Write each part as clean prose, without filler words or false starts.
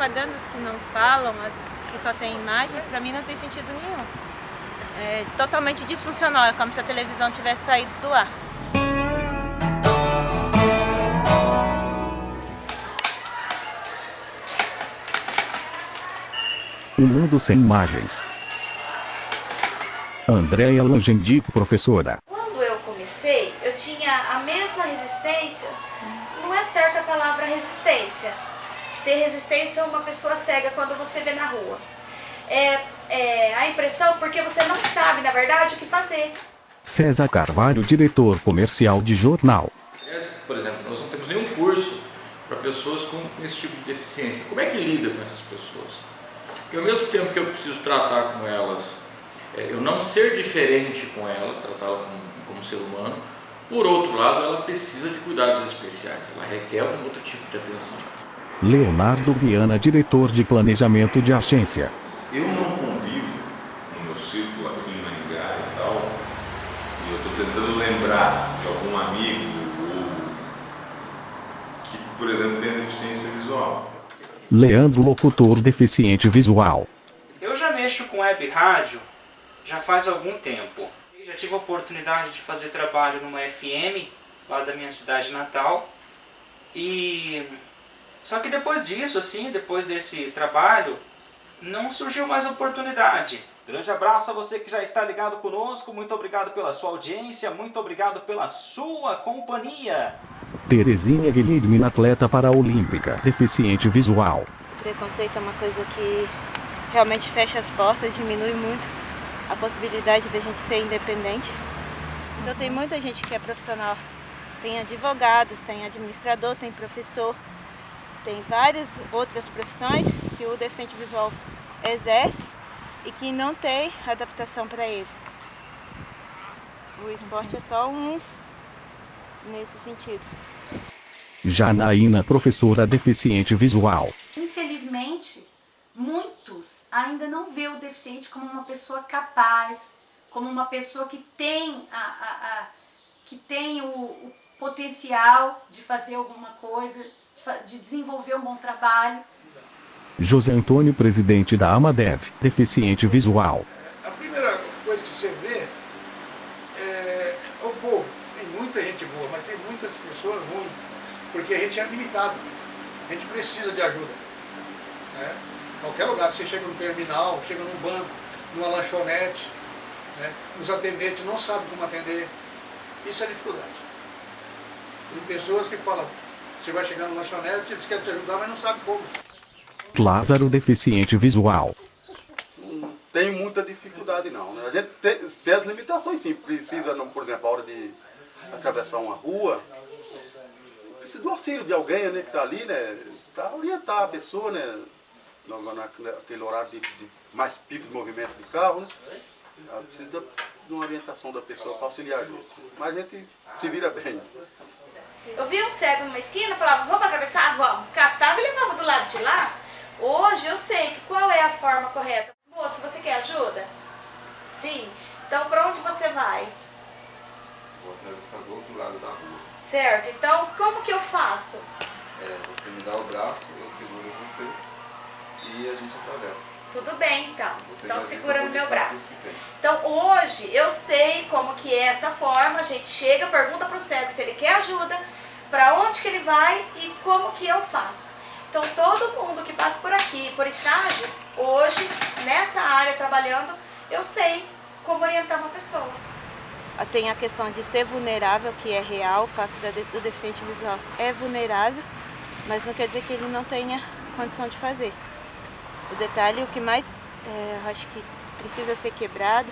propagandas que não falam, que só tem imagens, para mim não tem sentido nenhum. É totalmente disfuncional, é como se a televisão tivesse saído do ar. Um mundo sem imagens. Andréia Langendico, professora. Quando eu comecei, eu tinha a mesma resistência. Não é certa a palavra resistência. Ter resistência a uma pessoa cega quando você vê na rua. É a impressão porque você não sabe, na verdade, o que fazer. César Carvalho, diretor comercial de jornal. Por exemplo, nós não temos nenhum curso para pessoas com esse tipo de deficiência. Como é que lida com essas pessoas? Porque ao mesmo tempo que eu preciso tratar com elas, eu não ser diferente com elas, tratá-la como ser humano, por outro lado, ela precisa de cuidados especiais, ela requer um outro tipo de atenção. Leonardo Viana, diretor de planejamento de agência. Eu não convivo no meu círculo aqui em Maringá e tal, e eu estou tentando lembrar de algum amigo que, por exemplo, tem deficiência visual. Leandro, locutor deficiente visual. Eu já mexo com web rádio já faz algum tempo. Já tive a oportunidade de fazer trabalho numa FM, lá da minha cidade natal. Só que depois disso, depois desse trabalho, não surgiu mais oportunidade. Grande abraço a você que já está ligado conosco, muito obrigado pela sua audiência, muito obrigado pela sua companhia. Terezinha Guilherme, atleta paraolímpica, deficiente visual. O preconceito é uma coisa que realmente fecha as portas, diminui muito a possibilidade de a gente ser independente. Então tem muita gente que é profissional, tem advogados, tem administrador, tem professor, tem várias outras profissões que o deficiente visual exerce e que não tem adaptação para ele. O esporte é só um nesse sentido. Janaína, professora deficiente visual. Infelizmente, muitos ainda não vê o deficiente como uma pessoa capaz, como uma pessoa que tem, o potencial de fazer alguma coisa, de desenvolver um bom trabalho. José Antônio, presidente da Amadev, deficiente visual. A primeira coisa que você vê é o povo. Tem muita gente boa, mas tem muitas pessoas ruins, porque a gente é limitado, a gente precisa de ajuda, né? Qualquer lugar, você chega no terminal, chega num banco, numa lanchonete, né? Os atendentes não sabem como atender. Isso é dificuldade. Tem pessoas que falam, você vai chegar no lanchonete, eles querem te ajudar, mas não sabem como. Lázaro, deficiente visual. Não tem muita dificuldade não, né? A gente tem as limitações sim, precisa, por exemplo, a hora de atravessar uma rua, precisa do auxílio de alguém, né, que está ali, né, para orientar a pessoa, né, naquele horário de mais pico de movimento de carro, né? Precisa de uma orientação da pessoa para auxiliar a gente. Mas a gente se vira bem. Eu via um cego numa esquina, falava, vamos atravessar? Vamos. Catava e levava do lado de lá. Hoje eu sei que qual é a forma correta. Moço, você quer ajuda? Sim. Então para onde você vai? Vou atravessar do outro lado da rua. Certo. Então como que eu faço? Você me dá o braço, eu seguro você e a gente atravessa. Tudo bem, então. Você Então já segura no meu desenvolveu braço. esse tempo. Então hoje eu sei como que é essa forma, a gente chega, pergunta pro cego se ele quer ajuda, para onde que ele vai e como que eu faço. Então todo mundo que passa por aqui, por estágio, hoje, nessa área trabalhando, eu sei como orientar uma pessoa. Tem a questão de ser vulnerável, que é real, o fato do deficiente visual é vulnerável, mas não quer dizer que ele não tenha condição de fazer. O detalhe, o que mais acho que precisa ser quebrado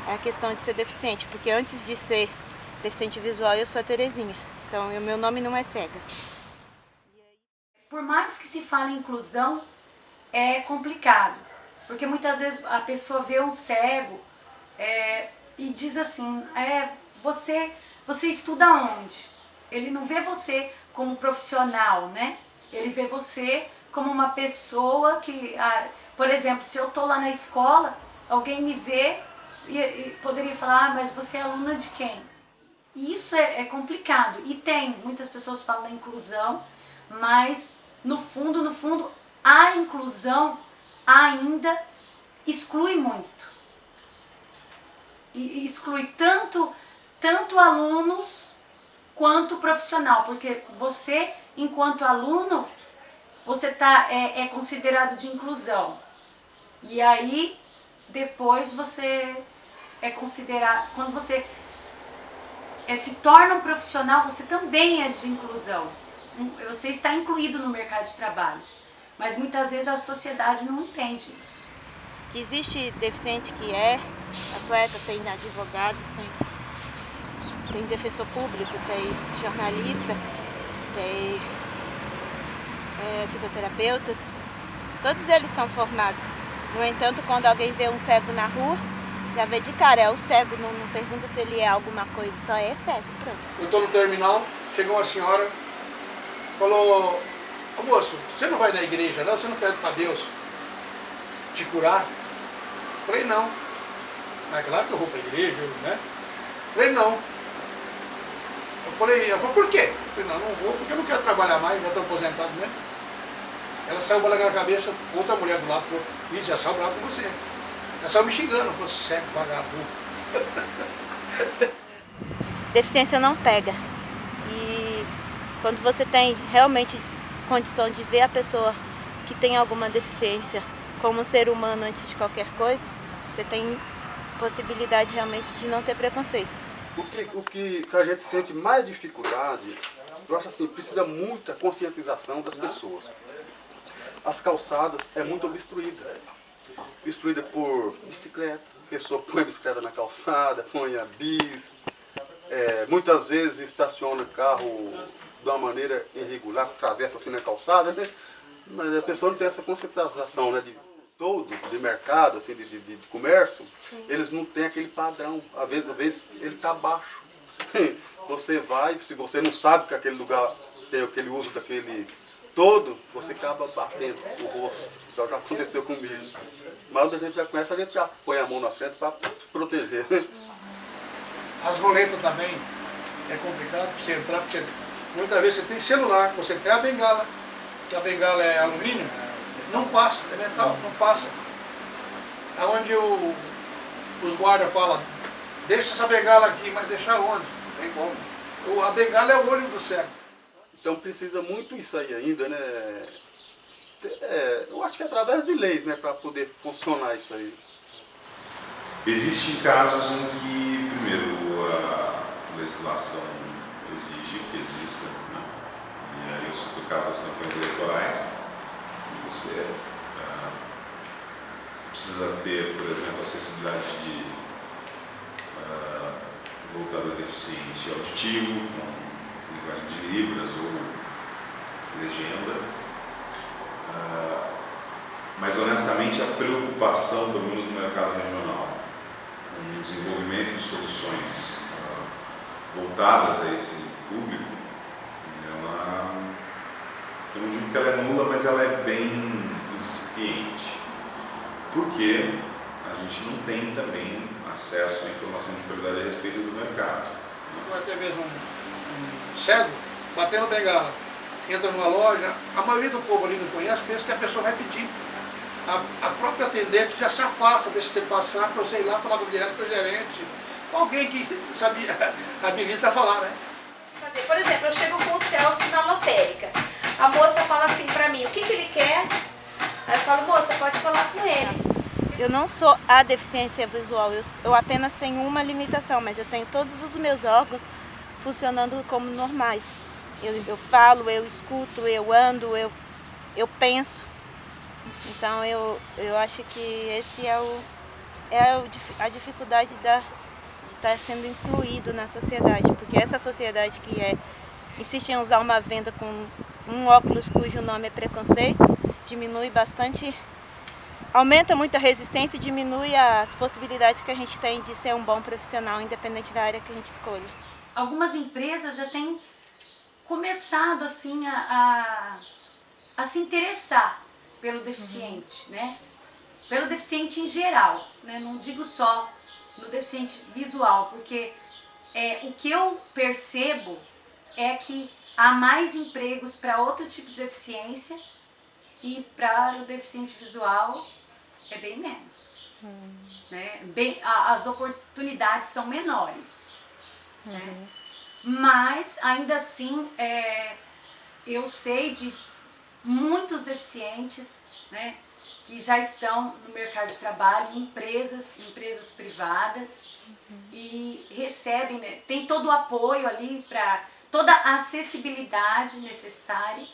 é a questão de ser deficiente, porque antes de ser deficiente visual eu sou a Terezinha, então o meu nome não é cega. Por mais que se fale em inclusão, é complicado, porque muitas vezes a pessoa vê um cego e diz assim, você estuda onde? Ele não vê você como profissional, né? Ele vê você como uma pessoa que, por exemplo, se eu estou lá na escola, alguém me vê e poderia falar, mas você é aluna de quem? E isso é complicado. E muitas pessoas falam da inclusão, mas no fundo, a inclusão ainda exclui muito. E exclui tanto alunos quanto profissional, porque você, enquanto aluno, você é considerado de inclusão. E aí, depois você é considerado, quando você se torna um profissional, você também é de inclusão. Você está incluído no mercado de trabalho. Mas muitas vezes a sociedade não entende isso. Que existe deficiente que é atleta, tem advogado, tem defensor público, tem jornalista, tem fisioterapeutas. Todos eles são formados. No entanto, quando alguém vê um cego na rua, já vê de cara, é o cego, não pergunta se ele é alguma coisa, só é cego, pronto. Eu estou no terminal, chegou uma senhora, falou, ô moço, você não vai na igreja não? Você não pede para Deus te curar? Eu falei, não. Mas claro que eu vou para a igreja, né? Eu falei, não. Ela falou, por quê? Eu falei, não vou, porque eu não quero trabalhar mais, já estou aposentado mesmo. Ela saiu balangando a cabeça, outra mulher do lado falou, ih, já saiu bravo com você. Ela saiu me xingando, falou, cego, vagabundo. Deficiência não pega. E quando você tem realmente condição de ver a pessoa que tem alguma deficiência como um ser humano antes de qualquer coisa, você tem possibilidade realmente de não ter preconceito. O que a gente sente mais dificuldade, eu acho assim, precisa muita conscientização das pessoas. As calçadas é muito obstruída por bicicleta, a pessoa põe a bicicleta na calçada, põe a bis, muitas vezes estaciona carro de uma maneira irregular, atravessa assim na calçada, né? Mas a pessoa não tem essa conscientização, né, de mercado, assim, de comércio. Sim. Eles não têm aquele padrão, às vezes ele está baixo. Você vai, se você não sabe que aquele lugar tem aquele uso daquele todo, você acaba batendo o rosto, já aconteceu comigo. Mas quando a gente já conhece, a gente já põe a mão na frente para proteger. As roletas também é complicado para você entrar, porque muitas vezes você tem celular, você tem a bengala, que a bengala é alumínio, não passa, é metal, não passa. Aonde os guardas falam, deixa essa bengala aqui, mas deixar onde? Não tem como. A bengala é o olho do cego. Então precisa muito isso aí ainda, né? Eu acho que é através de leis, né, para poder funcionar isso aí. Existem casos em que, primeiro, a legislação exige que exista, né? E aí eu cito o caso das campanhas eleitorais, que você precisa ter, por exemplo, acessibilidade voltada a deficiente auditivo, com linguagem de libras ou legenda. Mas honestamente a preocupação, pelo menos no mercado regional, com o desenvolvimento de soluções voltadas a esse público, eu não digo que ela é nula, mas ela é bem incipiente, porque a gente não tem também acesso à informação de verdade a respeito do mercado. Até mesmo um cego, batendo bengala, entra numa loja, a maioria do povo ali não conhece, pensa que a pessoa vai pedir. A própria atendente já se afasta, deixa você passar para você ir lá falar direto para o gerente. Alguém que sabia, habilita a falar, né? Por exemplo, eu chego com o Celso na lotérica. A moça fala assim para mim, o que ele quer? Aí eu falo, moça, pode falar com ele. Eu não sou a deficiência visual, eu apenas tenho uma limitação, mas eu tenho todos os meus órgãos funcionando como normais. Eu falo, eu escuto, eu ando, eu penso. Então eu acho que esse a dificuldade de estar sendo incluído na sociedade, porque essa sociedade que insiste em usar uma venda com um óculos cujo nome é preconceito, diminui bastante, aumenta muito a resistência e diminui as possibilidades que a gente tem de ser um bom profissional, independente da área que a gente escolha. Algumas empresas já têm começado assim a se interessar pelo deficiente, né? Pelo deficiente em geral, né? Não digo só no deficiente visual, porque o que eu percebo é que há mais empregos para outro tipo de deficiência e para o deficiente visual é bem menos. Né? As oportunidades são menores. Né? Mas, ainda assim, eu sei de muitos deficientes, né, que já estão no mercado de trabalho, em empresas privadas, e recebem, né, tem todo o apoio ali, para toda a acessibilidade necessária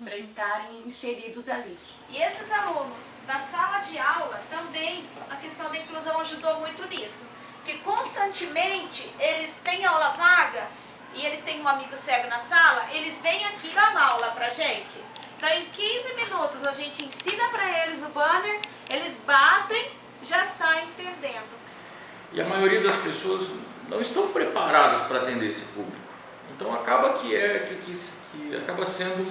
para estarem inseridos ali. E esses alunos da sala de aula também, a questão da inclusão ajudou muito nisso. Porque constantemente eles têm aula vaga e eles têm um amigo cego na sala, eles vêm aqui dar uma aula pra gente. Então em 15 minutos a gente ensina para eles o banner, eles batem, já saem entendendo. E a maioria das pessoas não estão preparadas para atender esse público. Então acaba que acaba sendo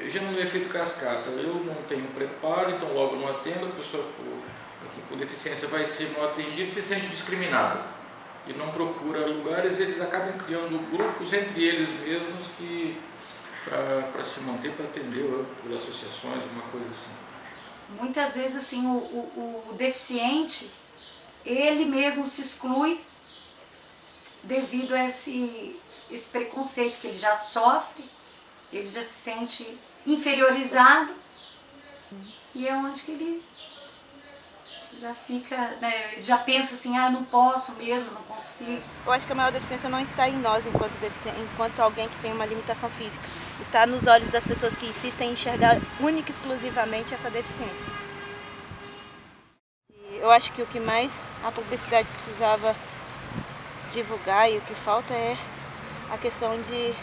já não é efeito cascata. Eu não tenho preparo, então logo não atendo, a pessoa com deficiência vai ser mal atendida e se sente discriminada. E não procura lugares, eles acabam criando grupos entre eles mesmos para se manter, para atender por associações, uma coisa assim. Muitas vezes assim, o deficiente, ele mesmo se exclui devido a esse preconceito que ele já sofre, ele já se sente inferiorizado, e é onde que ele já fica, né, já pensa assim, não posso mesmo, não consigo. Eu acho que a maior deficiência não está em nós enquanto alguém que tem uma limitação física. Está nos olhos das pessoas que insistem em enxergar única e exclusivamente essa deficiência. E eu acho que o que mais a publicidade precisava divulgar e o que falta é a questão de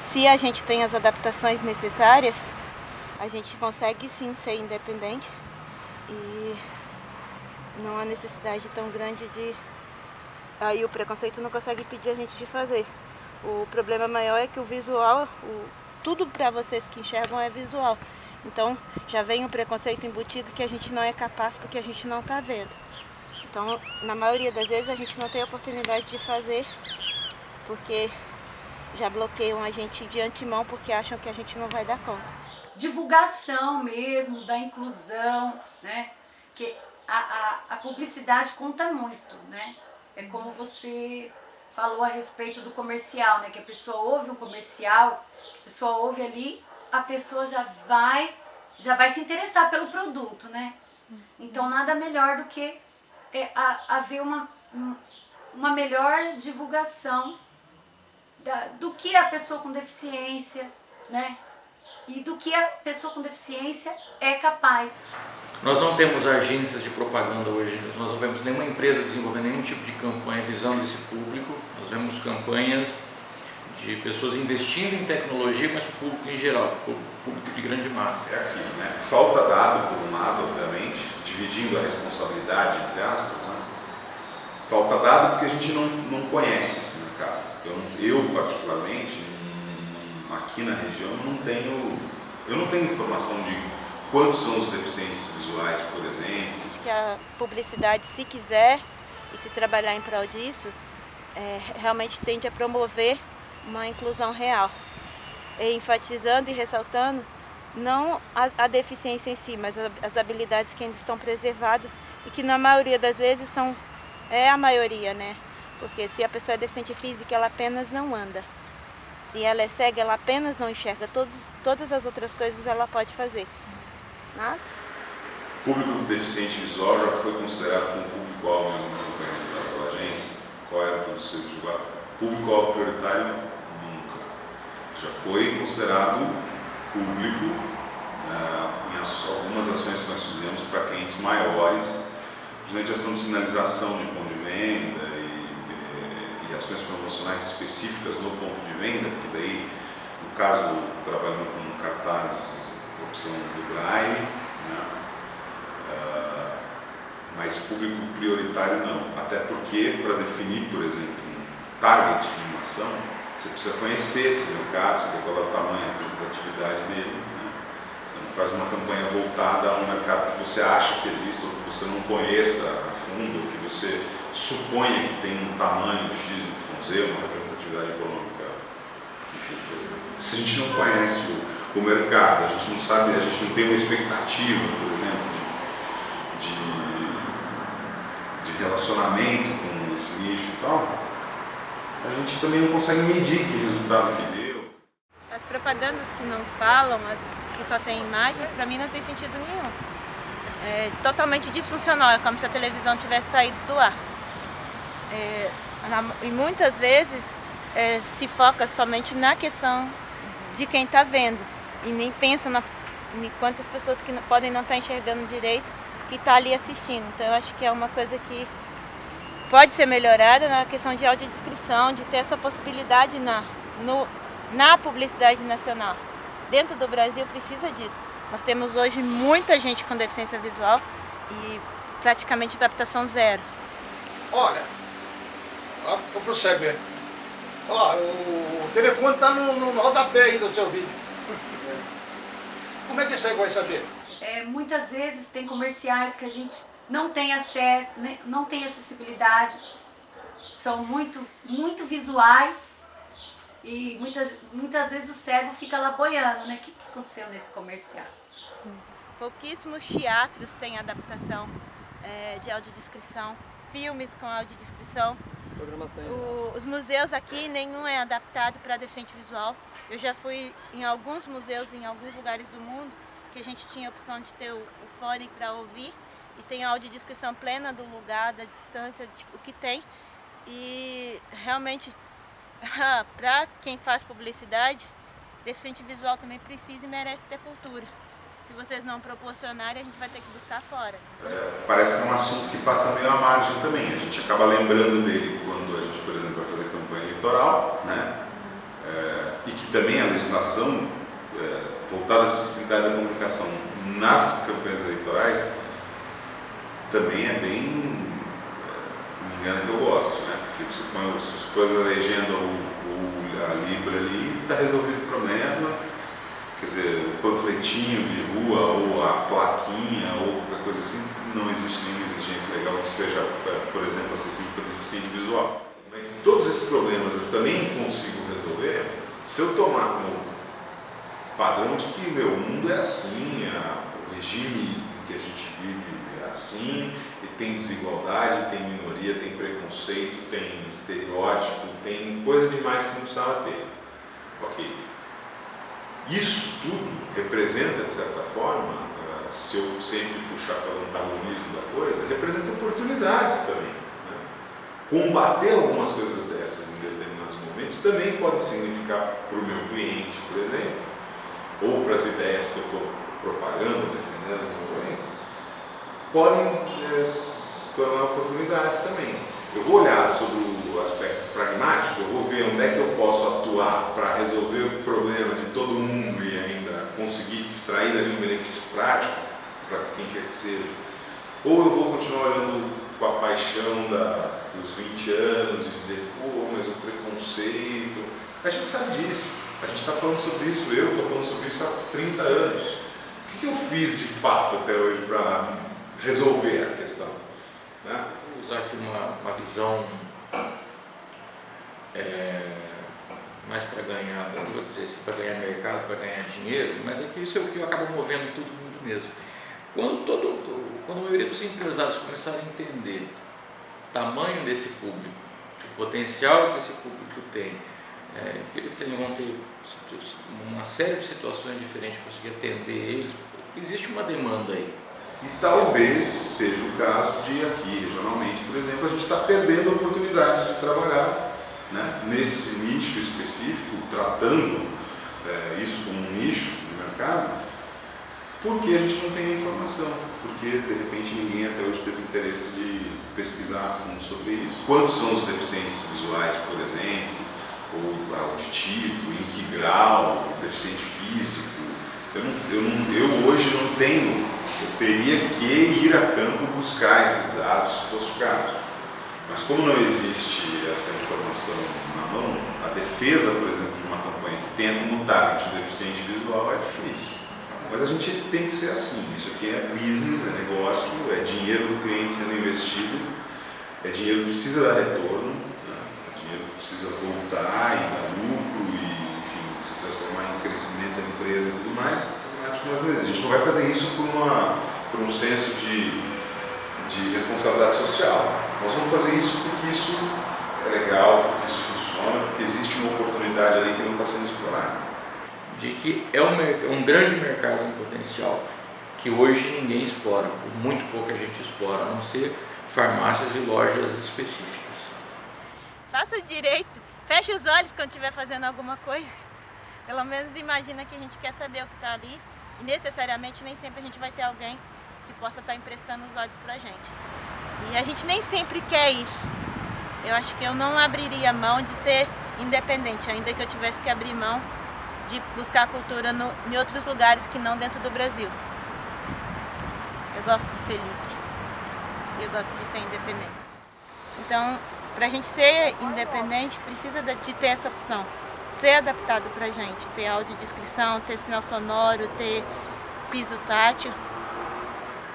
se a gente tem as adaptações necessárias, a gente consegue sim ser independente e não há necessidade tão grande de... Aí o preconceito não consegue impedir a gente de fazer. O problema maior é que o visual, tudo para vocês que enxergam é visual. Então já vem o preconceito embutido que a gente não é capaz porque a gente não está vendo. Então, na maioria das vezes a gente não tem a oportunidade de fazer porque já bloqueiam a gente de antemão porque acham que a gente não vai dar conta. Divulgação mesmo, da inclusão, né? Que a publicidade conta muito, né? É como você falou a respeito do comercial, né? Que a pessoa ouve um comercial, a pessoa ouve ali, a pessoa já vai se interessar pelo produto, né? Então nada melhor do que haver uma melhor divulgação do que a pessoa com deficiência, né? E do que a pessoa com deficiência é capaz. Nós não temos agências de propaganda hoje, nós não vemos nenhuma empresa desenvolvendo nenhum tipo de campanha visando esse público. Nós vemos campanhas de pessoas investindo em tecnologia, mas para o público em geral, para o público de grande massa. É aquilo, né? Falta dado por um lado, obviamente, dividindo a responsabilidade, entre aspas, né? Falta dado porque a gente não conhece esse mercado. Eu particularmente, aqui na região, eu não tenho informação de quantos são os deficientes visuais, por exemplo. Acho que a publicidade, se quiser e se trabalhar em prol disso, realmente tende a promover uma inclusão real, enfatizando e ressaltando não a deficiência em si, mas as habilidades que ainda estão preservadas e que na maioria das vezes é a maioria, né? Porque se a pessoa é deficiente física, ela apenas não anda. Se ela é cega, ela apenas não enxerga. Todas as outras coisas ela pode fazer. Mas... O público deficiente visual já foi considerado como público-alvo em alguma campanha realizada pela agência? Qual era o seu público-alvo prioritário? Nunca. Já foi considerado público em algumas ações que nós fizemos para clientes maiores, principalmente ação de sinalização de ponto de venda e ações promocionais específicas no ponto de venda, porque daí, no caso, trabalhando com cartazes, opção do Braille, né? Mas público prioritário não, até porque para definir, por exemplo, um target de uma ação, você precisa conhecer esse mercado, saber qual é o tamanho, a representatividade dele, né? Você não faz uma campanha voltada a um mercado que você acha que existe ou que você não conheça a fundo, ou que você suponha que tem um tamanho X, Y, Z, uma representatividade econômica Se a gente não conhece o mercado, a gente não sabe, a gente não tem uma expectativa, por exemplo, de relacionamento com esse nicho e tal, a gente também não consegue medir que resultado que deu. As propagandas que não falam, que só tem imagens, para mim não tem sentido nenhum. É totalmente disfuncional, é como se a televisão tivesse saído do ar. E muitas vezes se foca somente na questão de quem está vendo e nem pensa em quantas pessoas que podem não estar enxergando direito que está ali assistindo. Então eu acho que é uma coisa que pode ser melhorada na questão de audiodescrição, de ter essa possibilidade na publicidade nacional. Dentro do Brasil precisa disso. Nós temos hoje muita gente com deficiência visual e praticamente adaptação zero. Olha, para o cego ver. Ó, o telefone está no rodapé aí do seu vídeo. Como é que o cego vai saber? Muitas vezes tem comerciais que a gente não tem acesso, não tem acessibilidade, são muito visuais e muitas vezes o cego fica lá boiando, né? O que aconteceu nesse comercial? Pouquíssimos teatros têm adaptação de audiodescrição, filmes com audiodescrição. Os museus aqui, nenhum é adaptado para deficiente visual. Eu já fui em alguns museus, em alguns lugares do mundo, que a gente tinha a opção de ter o fone para ouvir e tem a audiodescrição plena do lugar, da distância, o que tem. E realmente, para quem faz publicidade, deficiente visual também precisa e merece ter cultura. Se vocês não proporcionarem, a gente vai ter que buscar fora. Parece que é um assunto que passa meio à margem também. A gente acaba lembrando dele quando a gente, por exemplo, vai fazer campanha eleitoral, né? E que também a legislação voltada à acessibilidade da comunicação nas campanhas eleitorais também é bem, me engano que eu gosto, né? Porque você põe as coisas da legenda ou a Libra ali, está resolvido o problema. Quer dizer, o panfletinho de rua ou a plaquinha ou qualquer coisa assim, não existe nenhuma exigência legal que seja, por exemplo, acessível para deficiente visual. Mas todos esses problemas eu também consigo resolver se eu tomar como padrão de que o mundo é assim, o regime que a gente vive é assim, e tem desigualdade, tem minoria, tem preconceito, tem estereótipo, tem coisa demais que não precisava ter. Ok. Isso tudo representa, de certa forma, se eu sempre puxar para o antagonismo da coisa, representa oportunidades também. Né? Combater algumas coisas dessas em determinados momentos também pode significar para o meu cliente, por exemplo, ou para as ideias que eu estou propagando, defendendo no momento, podem se tornar oportunidades também. Eu vou olhar sobre o aspecto pragmático, eu vou ver onde é que eu posso atuar para resolver o problema de todo mundo e ainda conseguir extrair dali um benefício prático para quem quer que seja. Ou eu vou continuar olhando com a paixão dos 20 anos e dizer, pô, mas o preconceito... A gente sabe disso, a gente está falando sobre isso, eu estou falando sobre isso há 30 anos. O que eu fiz de fato até hoje para resolver a questão? Né? Usar aqui uma visão mais para ganhar, não vou dizer se para ganhar mercado, para ganhar dinheiro, mas é que isso é o que acaba movendo todo mundo mesmo. Quando a maioria dos empresários começarem a entender o tamanho desse público, o potencial que esse público tem, que eles vão ter uma série de situações diferentes para conseguir atender eles, existe uma demanda aí. E talvez seja o caso de aqui, regionalmente, por exemplo, a gente está perdendo oportunidades de trabalhar, né, nesse nicho específico, tratando isso como um nicho de mercado, porque a gente não tem a informação, porque de repente ninguém até hoje teve interesse de pesquisar a fundo sobre isso. Quantos são os deficientes visuais, por exemplo, ou auditivo, em que grau, deficiente físico? Eu hoje não tenho, eu teria que ir a campo buscar esses dados se fosse o caso. Mas como não existe essa informação na mão, a defesa, por exemplo, de uma campanha que tenha como target o deficiente visual é difícil. Mas a gente tem que ser assim, isso aqui é business, é negócio, é dinheiro do cliente sendo investido, é dinheiro que precisa dar retorno, né? É dinheiro que precisa voltar e dar lucro, e, enfim, transformar em crescimento da empresa e tudo mais, acho que nós não existe. A gente não vai fazer isso por um senso de responsabilidade social. Nós vamos fazer isso porque isso é legal, porque isso funciona, porque existe uma oportunidade ali que não está sendo explorada. De que é um grande mercado em potencial, que hoje ninguém explora, muito pouca gente explora, a não ser farmácias e lojas específicas. Faça direito, feche os olhos quando estiver fazendo alguma coisa. Pelo menos imagina que a gente quer saber o que está ali e necessariamente nem sempre a gente vai ter alguém que possa estar emprestando os olhos pra gente. E a gente nem sempre quer isso. Eu acho que eu não abriria mão de ser independente, ainda que eu tivesse que abrir mão de buscar cultura em outros lugares que não dentro do Brasil. Eu gosto de ser livre. Eu gosto de ser independente. Então, pra gente ser independente, precisa de ter essa opção. Ser adaptado pra gente, ter audiodescrição, ter sinal sonoro, ter piso tátil.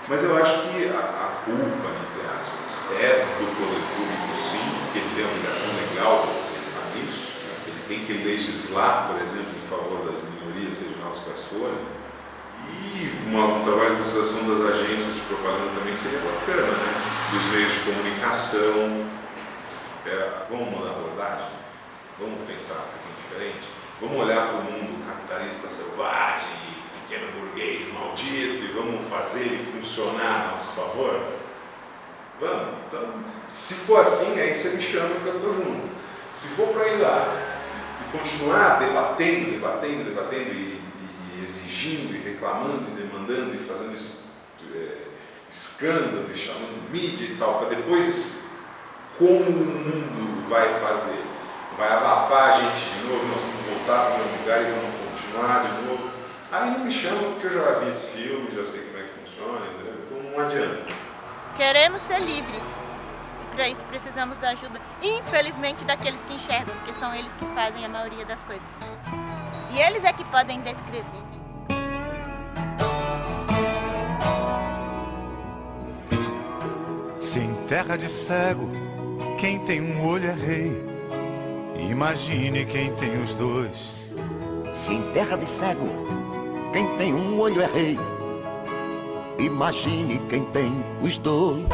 Mas eu acho que a culpa, entre aspas, é do poder público, sim, porque ele tem a obrigação legal de pensar nisso. Né? Ele tem que legislar, por exemplo, em favor das minorias, sejam elas quais forem. E um trabalho de consideração das agências de propaganda também seria bacana, né? Dos meios de comunicação. Vamos mudar a abordagem? Vamos pensar um pouquinho diferente? Vamos olhar para o mundo capitalista selvagem, pequeno burguês maldito, e vamos fazer ele funcionar a nosso favor? Vamos. Então, se for assim, aí você me chama que eu estou junto. Se for para ir lá e continuar debatendo e exigindo, e reclamando, e demandando, e fazendo escândalo, e chamando mídia e tal, para depois, como o mundo vai fazer? Vai abafar a gente de novo, nós vamos voltar para o mesmo lugar e vamos continuar de novo. Aí não me chama porque eu já vi esse filme, já sei como é que funciona, entendeu? Então não adianta. Queremos ser livres. E para isso precisamos da ajuda, infelizmente, daqueles que enxergam, porque são eles que fazem a maioria das coisas. E eles é que podem descrever. Se em terra de cego, quem tem um olho é rei, imagine quem tem os dois. Se em terra de cego, quem tem um olho é rei, imagine quem tem os dois.